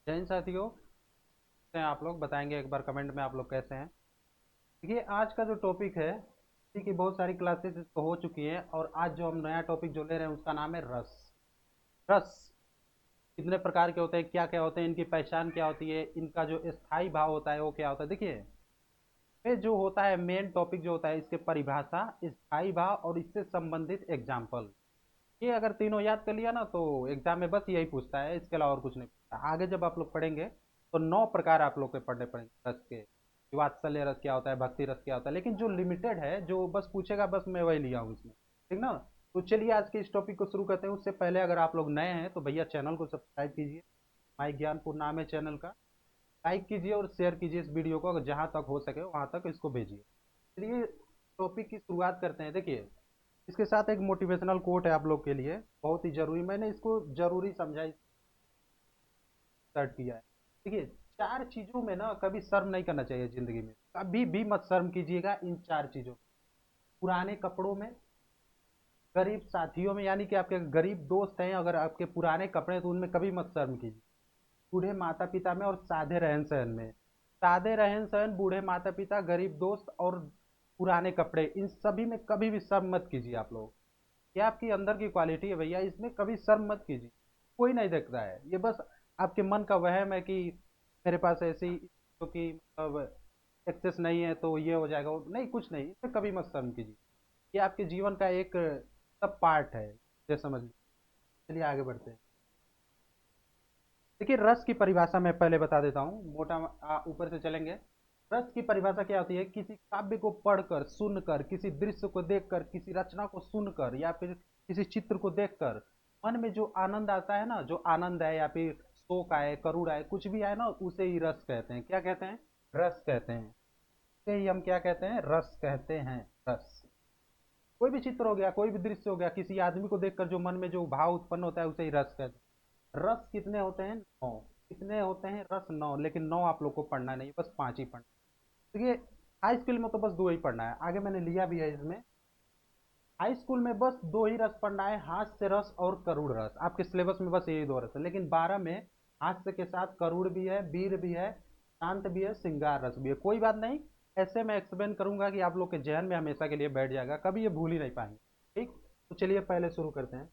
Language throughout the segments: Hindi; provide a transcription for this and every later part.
जय हिंद साथियों। कैसे हैं आप लोग? बताएंगे एक बार कमेंट में आप लोग कैसे हैं। देखिए, आज का जो टॉपिक है, इसी की बहुत सारी क्लासेस इसको हो चुकी हैं और आज जो हम नया टॉपिक जो ले रहे हैं उसका नाम है रस। रस कितने प्रकार के होते हैं, क्या क्या होते हैं, इनकी पहचान क्या होती है, इनका जो स्थायी भाव होता है वो क्या होता है। देखिए, ये जो होता है मेन टॉपिक जो होता है, इसके परिभाषा, स्थायी भाव और इससे संबंधित एग्जाम्पल। ये अगर तीनों याद कर लिया ना तो एग्जाम में बस यही पूछता है, इसके अलावा और कुछ नहीं पूछता। आगे जब आप लोग पढ़ेंगे तो 9 प्रकार आप लोग के पढ़ने पड़ेंगे रस के, कि वात्सल्य रस क्या होता है, भक्ति रस क्या होता है। लेकिन जो लिमिटेड है, जो बस पूछेगा, बस मैं वही लिया हूँ इसमें। ठीक ना? तो चलिए आज के इस टॉपिक को शुरू करते हैं। उससे पहले अगर आप लोग नए हैं तो भैया चैनल को सब्सक्राइब कीजिए। माई ज्ञानपुर नाम है चैनल का। लाइक कीजिए और शेयर कीजिए इस वीडियो को, अगर जहाँ तक हो सके वहाँ तक इसको भेजिए। चलिए टॉपिक की शुरुआत करते हैं। देखिए, इसके साथ एक मोटिवेशनल कोट है आप लोग के लिए, बहुत ही जरूरी, मैंने इसको जरूरी समझा, स्टार्ट किया है। देखिए, चार चीजों में ना कभी शर्म नहीं करना चाहिए जिंदगी में, कभी भी मत शर्म कीजिएगा इन चार चीजों में। पुराने कपड़ों में, गरीब साथियों में, यानी कि आपके गरीब दोस्त हैं अगर आपके पुराने कपड़े हैं तो उनमें कभी मत शर्म कीजिए। बूढ़े माता पिता में और सादे रहन सहन में। सादे रहन सहन, बूढ़े माता पिता, गरीब दोस्त और पुराने कपड़े, इन सभी में कभी भी शर्म मत कीजिए आप लोग। ये आपकी अंदर की क्वालिटी है भैया, इसमें कभी शर्म मत कीजिए। कोई नहीं देखता है, ये बस आपके मन का वहम है कि मेरे पास ऐसी जो कि मतलब एक्सेस नहीं है तो ये हो जाएगा, नहीं, कुछ नहीं, इसमें कभी मत शर्म कीजिए। ये आपके जीवन का एक सब पार्ट है, ये समझ लीजिए। चलिए आगे बढ़ते हैं। देखिए, रस की परिभाषा मैं पहले बता देता हूँ, मोटा ऊपर से चलेंगे। रस की परिभाषा क्या होती है? किसी काव्य को पढ़कर, सुनकर, किसी दृश्य को देखकर, किसी रचना को सुनकर या फिर किसी चित्र को देखकर मन में जो आनंद आता है ना, जो आनंद है या फिर शोक आए, करुण आए, कुछ भी आए ना, उसे ही रस कहते हैं। क्या कहते हैं? रस कहते हैं। इसे ही हम क्या कहते हैं? रस कहते हैं। रस। कोई भी चित्र हो गया, कोई भी दृश्य हो गया, किसी आदमी को देखकर जो मन में जो भाव उत्पन्न होता है उसे ही रस कहते हैं। रस कितने होते हैं? 9। कितने होते हैं रस? 9। लेकिन 9 आप लोग को पढ़ना नहीं, बस 5 ही पढ़ना। देखिए, हाई स्कूल में तो बस 2 ही पढ़ना है, आगे मैंने लिया भी है इसमें। हाई स्कूल में बस 2 ही रस पढ़ना है, हास्य रस और करुण रस। आपके सिलेबस में बस यही 2 रस है। लेकिन 12 में हास्य के साथ करुण भी है, वीर भी है, शांत भी है, श्रृंगार रस भी है। कोई बात नहीं, ऐसे मैं एक्सप्लेन करूंगा कि आप लोग के जहन में हमेशा के लिए बैठ जाएगा, कभी ये भूल ही नहीं पाएंगे। ठीक, तो चलिए पहले शुरू करते हैं।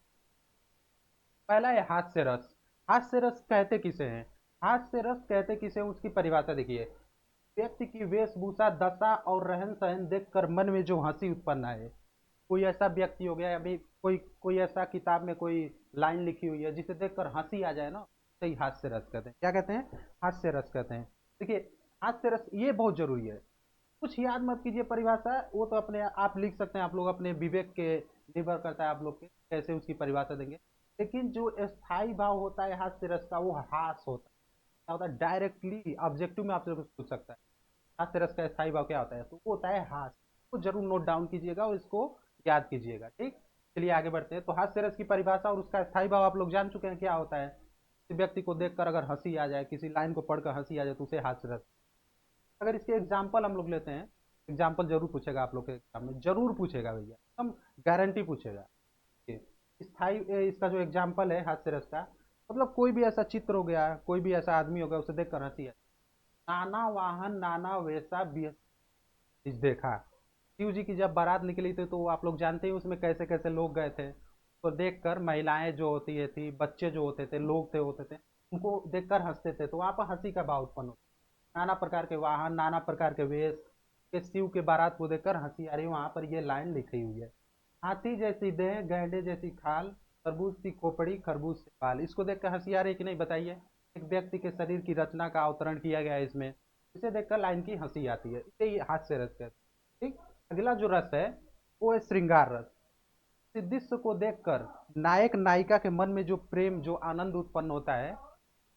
पहला है हास्य रस। हास्य रस कहते किसे हैं? हास्य रस कहते किसे हैं, उसकी परिभाषा देखिए। व्यक्ति की वेशभूषा, दशा और रहन सहन देखकर मन में जो हंसी उत्पन्न आए। कोई ऐसा व्यक्ति हो गया, अभी कोई कोई ऐसा किताब में कोई लाइन लिखी हुई है जिसे देखकर हंसी आ जाए ना, उसे ही हास्य रस कहते हैं। क्या कहते हैं? हास्य रस कहते हैं। देखिए, हास्य रस ये बहुत जरूरी है। कुछ याद मत कीजिए परिभाषा, वो तो अपने आप लिख सकते हैं, आप लोग अपने विवेक के निर्भर करता है आप लोग के कैसे उसकी परिभाषा देंगे। लेकिन जो स्थायी भाव होता है हास्य रस का, वो हास होता है। क्या होता है? डायरेक्टली ऑब्जेक्टिव में आपसे कुछ पूछ सकता है, हास्य रस का स्थायी भाव क्या होता है, तो वो होता है हास। तो जरूर नोट डाउन कीजिएगा और इसको याद कीजिएगा। ठीक, चलिए आगे बढ़ते हैं। तो हास्य रस की परिभाषा और उसका स्थायी भाव आप लोग जान चुके हैं क्या होता है। किसी व्यक्ति को देखकर अगर हंसी आ जाए, किसी लाइन को पढ़कर हंसी आ जाए, तो उसे हास्य रस। अगर इसके एग्जाम्पल हम लोग लेते हैं, एग्जाम्पल जरूर पूछेगा आप लोग के एग्जाम में, जरूर पूछेगा भैया, हम गारंटी पूछेगा। स्थाई इसका जो एग्जाम्पल है हास्य रस का, मतलब कोई भी ऐसा चित्र हो गया, कोई भी ऐसा आदमी हो गया, उसे देखकर हंसी है। नाना वाहन नाना वैसा देखा। शिव जी की जब बारात निकली थी तो आप लोग जानते ही उसमें कैसे कैसे लोग गए थे। तो देखकर महिलाएं जो होती है थी, बच्चे जो होते थे, लोग थे होते थे, उनको देखकर हंसते थे, तो वहां पर हंसी का भाव उत्पन्न होता। नाना प्रकार के वाहन, नाना प्रकार के वेश के शिव के बारात को देखकर हंसी आ रही है, वहां पर ये लाइन लिखी हुई है। हाथी जैसी देह, गैंडे जैसी खाल, तरबूज सी खोपड़ी, खरबूज से बाल। इसको देखकर हंसी आ रही है कि नहीं, बताइए। एक व्यक्ति के शरीर की रचना का अवतरण किया गया है इसमें, इसे देखकर लाइन की हंसी आती है, इसे ही हास्य रस कहते हैं। ठीक, अगला जो रस है वो है श्रृंगार रस। किसी दृश्य को देखकर नायक नायिका के मन में जो प्रेम, जो आनंद उत्पन्न होता है,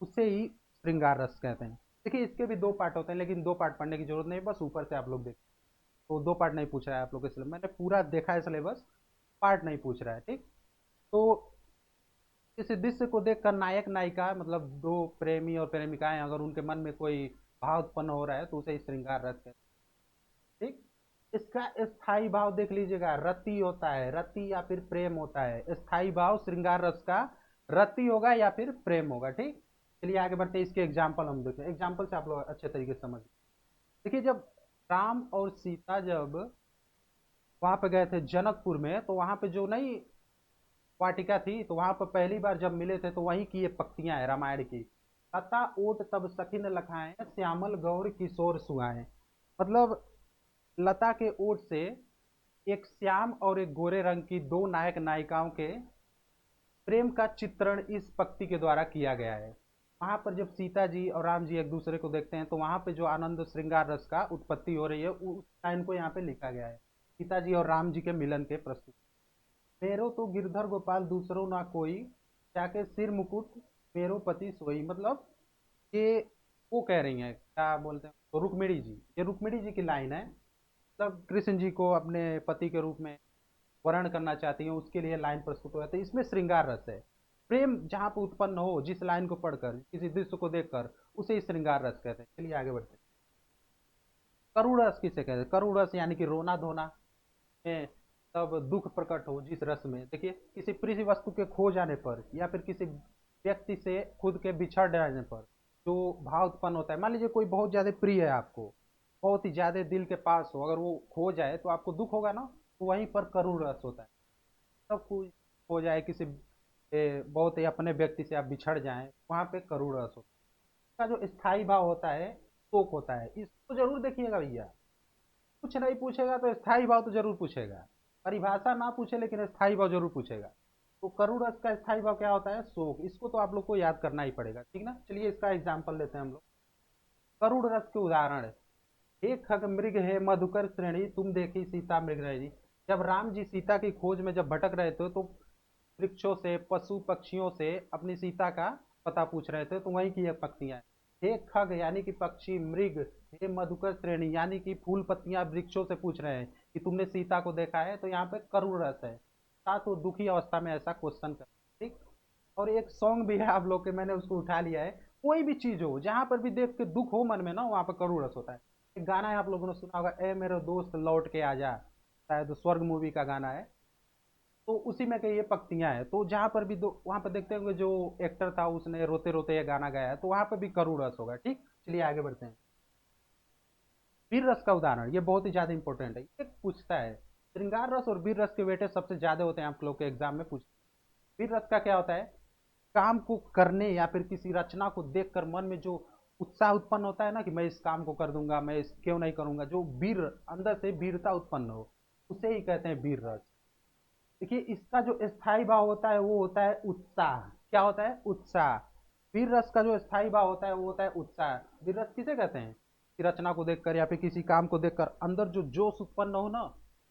उसे ही श्रृंगार रस कहते हैं। देखिए, इसके भी 2 पार्ट होते हैं, लेकिन 2 पार्ट पढ़ने की जरूरत नहीं, बस ऊपर से आप लोग देखें। तो 2 पार्ट नहीं पूछ रहा है आप लोग के सिलेबस, मैंने पूरा देखा है सिलेबस, पार्ट नहीं पूछ रहा है। ठीक, तो इस दृश्य को देखकर नायक नायिका, मतलब 2 प्रेमी और प्रेमिकाएं, अगर उनके मन में कोई भाव उत्पन्न हो रहा है तो उसे श्रृंगार रस कहते हैं। ठीक, इसका स्थायी भाव देख लीजिएगा, रति होता है, रति या फिर प्रेम होता है। स्थायी भाव श्रृंगार रस का रति होगा या फिर प्रेम होगा। ठीक, चलिए आगे बढ़ते हैं, इसके एग्जाम्पल हम देखें, एग्जाम्पल से आप लोग अच्छे तरीके से समझ। देखिए जब राम और सीता जब वहां पे गए थे जनकपुर में, तो वहां पे जो नहीं वाटिका थी, तो वहां पर पहली बार जब मिले थे तो वहीं की ये पंक्तियां है रामायण की। लता ओट तब सखिन लखाएं, श्यामल गौर किशोर सुहाएं। मतलब लता के ओट से एक श्याम और एक गोरे रंग की दो नायक नायिकाओं के प्रेम का चित्रण इस पंक्ति के द्वारा किया गया है। वहां पर जब सीता जी और राम जी एक दूसरे को देखते हैं, तो वहां पे जो आनंद श्रृंगार रस का उत्पत्ति हो रही है, उस लाइन को यहाँ पे लिखा गया है, सीता जी और राम जी के मिलन के प्रस्तुत। मेरो तो गिरधर गोपाल दूसरो ना कोई, जाके सिर मुकुट मेरो पति सोई। मतलब ये वो कह रही हैं, क्या बोलते हैं तो, रुक्मिणी जी, ये रुक्मिणी जी की लाइन है। मतलब कृष्ण जी को अपने पति के रूप में वर्ण करना चाहती हैं, उसके लिए लाइन प्रस्तुत हुआ है। तो इसमें श्रृंगार रस है, प्रेम जहां पर उत्पन्न हो जिस लाइन को पढ़कर, किसी दृश्य को देखकर, उसे ही श्रृंगार रस कहते हैं। चलिए आगे बढ़ते हैं। करुण रस किसे कहते हैं? करुण रस यानी कि रोना धोना में तब दुख प्रकट हो जिस रस में। देखिए किसी प्रिय वस्तु के खो जाने पर, या फिर किसी व्यक्ति से खुद के बिछड़ जाने पर जो भाव उत्पन्न होता है। मान लीजिए कोई बहुत ज्यादा प्रिय है आपको, बहुत ही ज्यादा दिल के पास हो, अगर वो खो जाए तो आपको दुख होगा ना, तो वहीं पर करुण रस होता है। सब कुछ खो जाए, किसी बहुत ही अपने व्यक्ति से आप बिछड़ जाएं, वहां पे करुण रस होता है। इसका जो स्थायी भाव होता है, शोक होता है। इसको जरूर देखिएगा भैया, कुछ नहीं पूछेगा तो स्थायी भाव तो जरूर पूछेगा, परिभाषा ना पूछे लेकिन स्थायी भाव जरूर पूछेगा। तो करुण रस का स्थायी भाव क्या होता है? शोक। इसको तो आप लोग को याद करना ही पड़ेगा, ठीक ना। चलिए इसका एग्जाम्पल लेते हैं हम लोग। करुण रस के उदाहरण है, एक खग मृग है मधुकर श्रेणी, तुम देखी सीता मृग रही। जब राम जी सीता की खोज में जब भटक रहे थे, तो वृक्षों से, पशु पक्षियों से अपनी सीता का पता पूछ रहे थे, तो वहीं की ये पंक्तियां हैं। हे खग यानी कि पक्षी, मृग, हे मधुकर श्रेणी यानी कि फूल पत्तियां वृक्षों से पूछ रहे हैं कि तुमने सीता को देखा है। तो यहाँ पे करुण रस है, साथ वो दुखी अवस्था में ऐसा क्वेश्चन कर, ठीक। और एक सॉन्ग भी है आप लोग के, मैंने उसको उठा लिया है। कोई भी चीज हो, जहां पर भी देख के दुख हो मन में ना, वहां पर करुण रस होता है। एक गाना है आप लोगों ने सुना होगा, ए मेरे दोस्त लौट के आजा, शायद स्वर्ग मूवी का गाना है। तो उसी में के ये पंक्तियां हैं। तो जहां पर भी दो, वहां पर देखते होंगे जो एक्टर था उसने रोते रोते ये गाना गाया है, तो वहां पर भी करुण रस होगा, ठीक। चलिए आगे बढ़ते हैं। वीर रस का उदाहरण, ये बहुत ही ज्यादा इंपॉर्टेंट है, ये पूछता है। श्रृंगार रस और वीर रस के वेटेज सबसे ज्यादा होते हैं आप लोग के एग्जाम में पूछ। वीर रस का क्या होता है? काम को करने या फिर किसी रचना को देखकर मन में जो उत्साह उत्पन्न होता है ना, कि मैं इस काम को कर दूंगा, मैं इस क्यों नहीं करूंगा, जो वीर, अंदर से वीरता उत्पन्न हो, उसे ही कहते हैं वीर रस। देखिए इसका जो स्थायी भाव होता है वो होता है उत्साह। क्या होता है? उत्साह। वीर रस का जो स्थायी भाव होता है वो होता है उत्साह। वीर रस किसे कहते हैं? कि रचना को देखकर या फिर किसी काम को देखकर अंदर जो जोश उत्पन्न हो ना,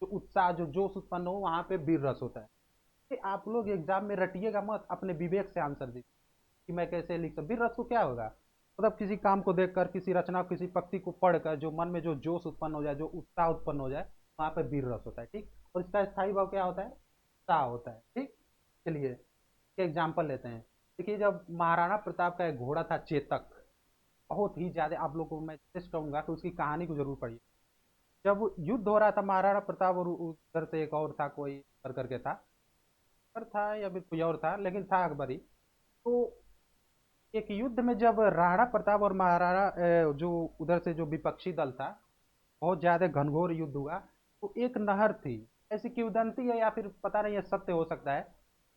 जो उत्साह, जो जोश उत्पन्न हो, वहां पे वीर रस होता है। कि आप लोग एग्जाम में रटिएगा मत, अपने विवेक से आंसर दीजिए कि मैं कैसे लिख सकता। वीर रस को क्या होगा? मतलब किसी काम को देखकर, किसी रचना, किसी पंक्ति को पढ़कर जो मन में जो जोश उत्पन्न हो जाए, जो उत्साह उत्पन्न हो जाए, वहां पर वीर रस होता है, ठीक। और इसका स्थायी भाव क्या होता है? उत्साह होता है, ठीक। चलिए एग्जाम्पल लेते हैं। देखिए जब महाराणा प्रताप का एक घोड़ा था चेतक, बहुत ही ज्यादा, आप लोग को मैं सजेस्ट करूंगा कि उसकी कहानी को जरूर पढ़िए। जब युद्ध हो रहा था महाराणा प्रताप और उधर से एक और था, कोई कर करके था, अकबर था या फिर कोई और था, लेकिन था अकबर ही। तो एक युद्ध में जब राणा प्रताप और महाराणा जो उधर से जो विपक्षी दल था, बहुत ज्यादा घनघोर युद्ध हुआ। तो एक नहर थी, ऐसी किंवदंती है या फिर पता नहीं है, सत्य हो सकता है।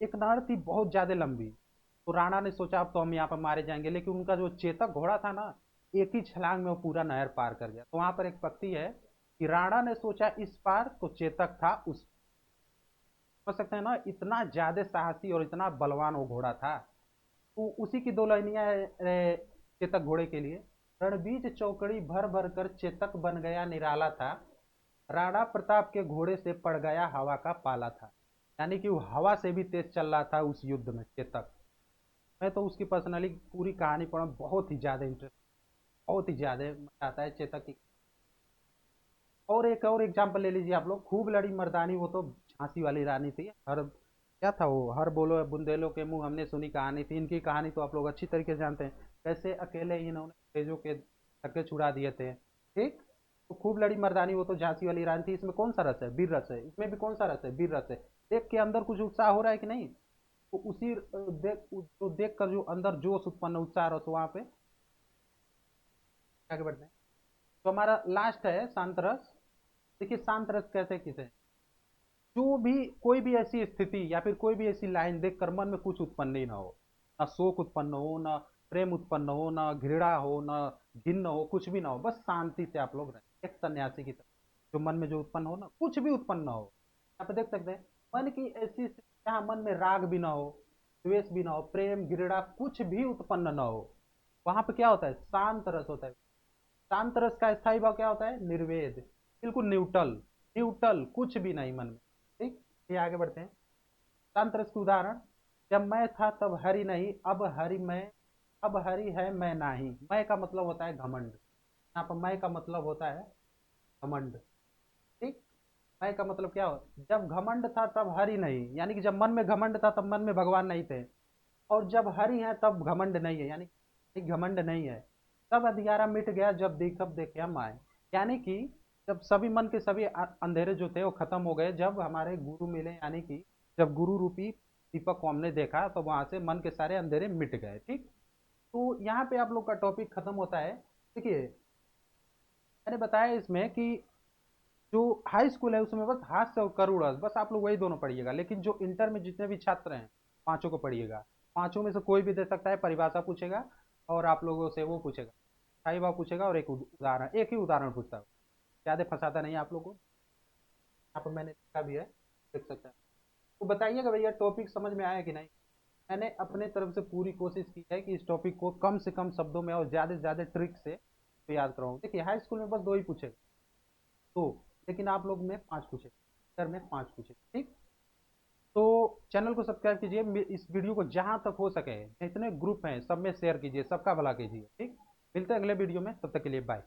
एक नहर थी बहुत ज्यादा लंबी। तो राणा ने सोचा अब तो हम यहाँ पर मारे जाएंगे, लेकिन उनका जो चेतक घोड़ा था ना, एक ही छलांग में वो पूरा नहर पार कर गया। तो वहां पर एक पंक्ति है कि राणा ने सोचा इस पार तो चेतक था उस, समझ सकते हैं ना, इतना ज्यादा साहसी और इतना बलवान वो घोड़ा था। तो उसी की दो लाइनियां है चेतक घोड़े के लिए। रणबीज चौकड़ी भर भर कर चेतक बन गया निराला था, राणा प्रताप के घोड़े से पड़ गया हवा का पाला था। यानी कि वो हवा से भी तेज चल रहा था उस युद्ध में चेतक। मैं तो उसकी पर्सनली पूरी कहानी पढ़ा, बहुत ही ज्यादा इंटरेस्ट, बहुत ही ज्यादा मजा आता है चेतक की। और एक और एग्जांपल ले लीजिए आप लोग, खूब लड़ी मर्दानी, वो तो झांसी वाली रानी थी। हर, क्या था वो, हर बोलो बुंदेलों के मुंह हमने सुनी कहानी थी। इनकी कहानी तो आप लोग अच्छी तरीके से जानते हैं, कैसे अकेले इन्होंने अंग्रेजों के धक्के छुड़ा दिए थे, ठीक। तो खूब लड़ी मर्दानी, वो तो झांसी वाली रानी थी। इसमें कौन सा रस है? वीर रस है। इसमें भी कौन सा रस है? वीर रस है। देख के अंदर कुछ उत्साह हो रहा है कि नहीं? तो उसी जो देख कर जो अंदर जोश उत्पन्न, उत्साह रस, वहां पे आगे बढ़ते हैं। तो हमारा लास्ट है शांत रस। देखिए शांत रस कैसे किसे, जो भी कोई भी ऐसी स्थिति या फिर कोई भी ऐसी लाइन देखकर मन में कुछ उत्पन्न ही ना हो, ना शोक उत्पन्न हो, ना प्रेम उत्पन्न हो, ना घृणा हो, ना घिन्न हो, कुछ भी ना हो, बस शांति से आप लोग रहें एक सन्यासी की तरह। जो मन में जो उत्पन्न हो ना, कुछ भी उत्पन्न ना हो। यहाँ पे देख सकते हैं मन की ऐसी स्थिति जहाँ मन में राग भी ना हो, द्वेष भी ना हो, प्रेम घृणा कुछ भी उत्पन्न ना हो, वहां पे क्या होता है, शांत रस होता है। शांत रस का स्थायी भाव क्या होता है, निर्वेद, बिल्कुल न्यूट्रल, न्यूट्रल कुछ भी नहीं मन में। ठीक, ये आगे बढ़ते हैं। शांत रस के उदाहरण, जब मैं था तब हरि नहीं, अब हरि मैं, अब हरि है मैं नाही। मैं का मतलब होता है घमंड, यहाँ पर मैं का मतलब होता है घमंड। ठीक, मैं का मतलब क्या हो, जब घमंड था तब हरि नहीं, यानी कि जब मन में घमंड था तब मन में भगवान नहीं थे, और जब हरि है तब घमंड नहीं है, यानी घमंड नहीं है। तब अंधियारा मिट गया जब दीपक देखा माए, यानी कि जब सभी मन के सभी अंधेरे जो थे वो खत्म हो गए जब हमारे गुरु मिले, यानी कि जब गुरु रूपी दीपक को हमने देखा तो वहां से मन के सारे अंधेरे मिट गए। ठीक, तो यहाँ पे आप लोग का टॉपिक खत्म होता है। देखिए मैंने बताया इसमें कि जो हाई स्कूल है उसमें बस हास्य और करुण रस, बस आप लोग वही दोनों पढ़िएगा, लेकिन जो इंटर में जितने भी छात्र हैं पांचों को पढ़िएगा। पांचों में से कोई भी दे सकता है, परिभाषा पूछेगा और आप लोगों से वो पूछेगा, स्थायी भाव पूछेगा, और एक उदाहरण, एक ही उदाहरण पूछता है, ज्यादा फंसाता नहीं आप लोगों को। यहाँ पर मैंने लिखा भी है, देख सकते हैं। तो बताइएगा भैया टॉपिक समझ में आया कि नहीं। मैंने अपने तरफ से पूरी कोशिश की है कि इस टॉपिक को कम से कम शब्दों में और ज्यादा से ज्यादा ट्रिक से तो याद कराऊँ। देखिए हाई स्कूल में बस दो ही पूछेगा, दो, लेकिन आप लोग में पांच पूछे, सर में पांच पूछे। ठीक, तो चैनल को सब्सक्राइब कीजिए, इस वीडियो को जहां तक हो सके जितने ग्रुप हैं सब में शेयर कीजिए, सबका भला कीजिए। ठीक, मिलते हैं अगले वीडियो में, तब तक के लिए बाय।